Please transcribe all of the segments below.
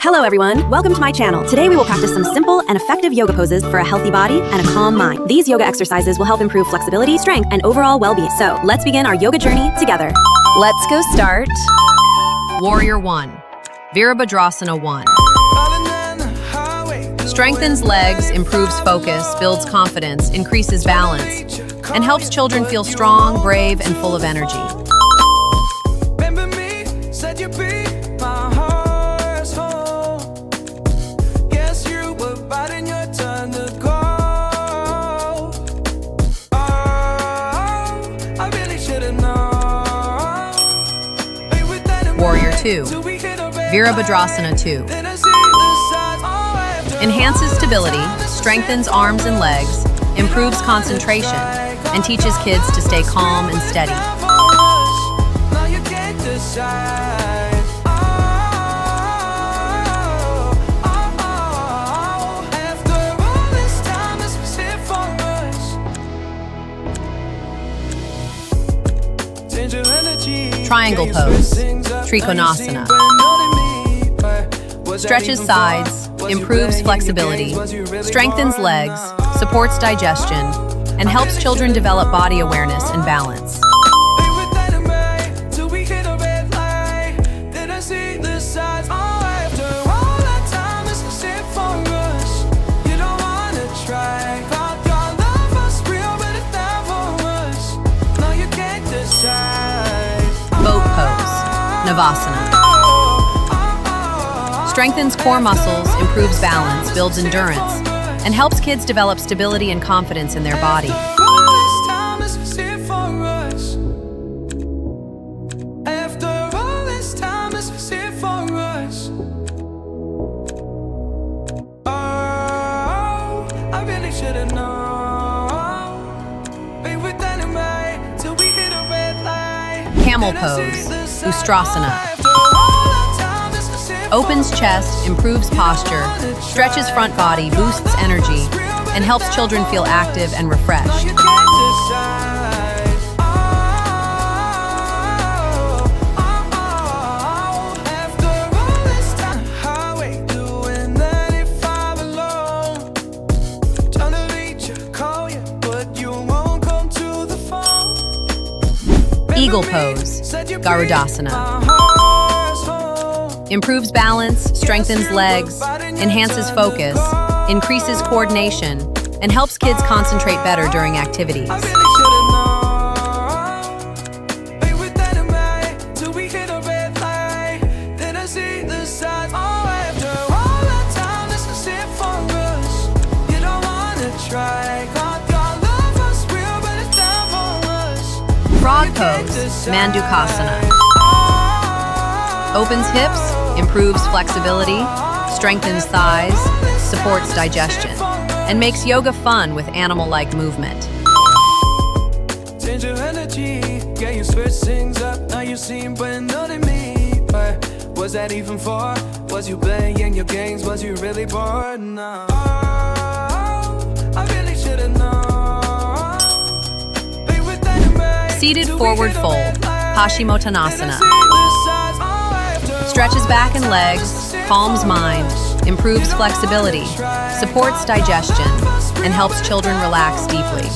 Hello everyone, welcome to my channel. Today we will practice some simple and effective yoga poses for a healthy body and a calm mind. These yoga exercises will help improve flexibility, strength, and overall well-being. So let's begin our yoga journey together. Let's go start. Warrior 1. Virabhadrasana 1. Strengthens legs, improves focus, builds confidence, increases balance, and helps children feel strong, brave, and full of energy. Warrior 2. Virabhadrasana 2. Enhances stability, strengthens arms and legs, improves concentration, and teaches kids to stay calm and steady. Triangle pose, Trikonasana. Stretches sides, improves flexibility, strengthens legs, supports digestion, and helps children develop body awareness and balance. Boat pose, Navasana. Strengthens core muscles, improves balance, builds endurance, and helps kids develop stability and confidence in their body. Camel pose, Ustrasana. Opens chest, improves posture, stretches front body, boosts energy, and helps children feel active and refreshed. Eagle pose, Garudasana. Improves balance, strengthens legs, enhances focus, increases coordination, and helps kids concentrate better during activities. Frog pose, Mandukasana. Opens hips, improves flexibility, strengthens thighs, supports digestion, and makes yoga fun with animal-like movement. Change your energy, yeah, you switch things up, now you seem brand new to me. But was that even for? Was you playing your games? Was you really bored? No. I really should've known. Seated forward fold, Paschimottanasana. Stretches back and legs, calms mind, improves flexibility, supports digestion, and helps children relax deeply.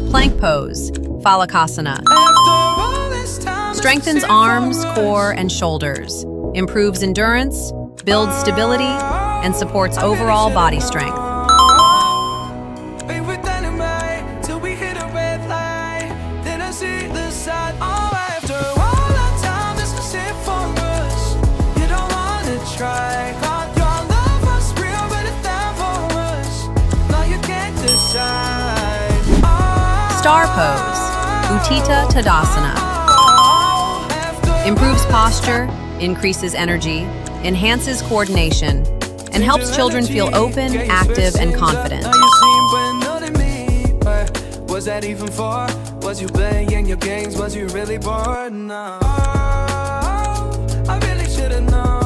Plank pose, Phalakasana. Strengthens arms, core, and shoulders, improves endurance, builds stability, and supports overall body strength. Star pose, Utthita Tadasana. Improves posture, increases energy, enhances coordination, and helps children feel open, active, and confident. Was that even for? Was you playing your games? Was you really bored? No. I really should've known.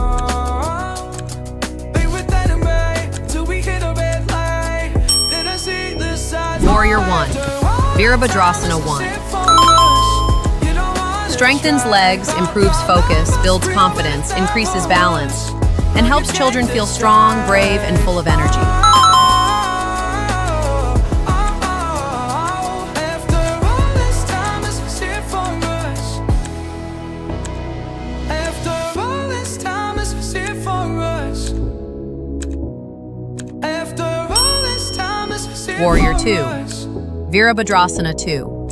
Virabhadrasana 1. Strengthens legs, improves focus, builds confidence, increases balance, and helps children feel strong, brave, and full of energy. Warrior 2. Virabhadrasana 2.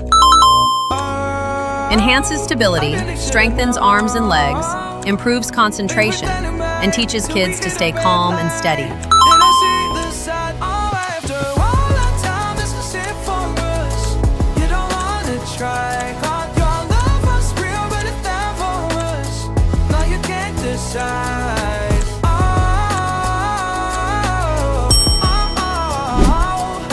Enhances stability, strengthens arms and legs, improves concentration, and teaches kids to stay calm and steady. Side